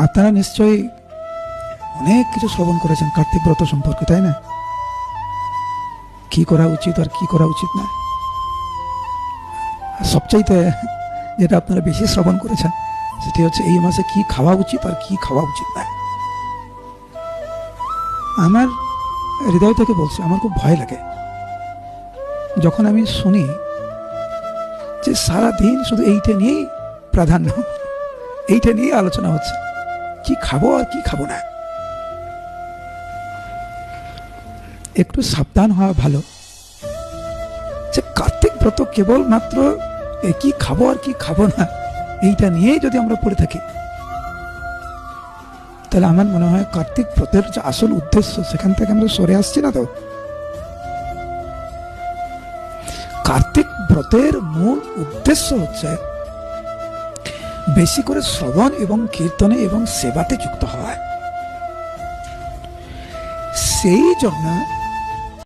আপনারা নিশ্চয়ই অনেক কিছু শ্রবণ করেছেন কার্তিক ব্রত সম্পর্কে, তাই না? কি করা উচিত আর কি করা উচিত না। সবচাইতে যেটা আপনারা বেশি শ্রবণ করেছেন সেটি হচ্ছে এই মাসে কি খাওয়া উচিত আর কি খাওয়া উচিত না। আমার হৃদয় থেকে বলছি, আমার খুব ভয় লাগে যখন আমি শুনি যে সারাদিন শুধু এইটা নিয়েই প্রাধান্য, এইটা নিয়ে আলোচনা হচ্ছে, কি খাবো আর কি খাবো না। একটু সাবধান হওয়া ভালো যে কার্তিক ব্রত কেবল মাত্র কি খাবো আর কি খাবো না এইটা নিয়েই যদি আমরা পড়ে থাকি, তাহলে আমার মনে হয় কার্তিক ব্রতের যে আসল উদ্দেশ্য সেখান থেকে আমরা সরে আসছি না। তো কার্তিক ব্রতের মূল উদ্দেশ্য হচ্ছে বেশি করে শ্রবণ এবং কীর্তনে এবং সেবাতে যুক্ত হওয়া। সেই জন্য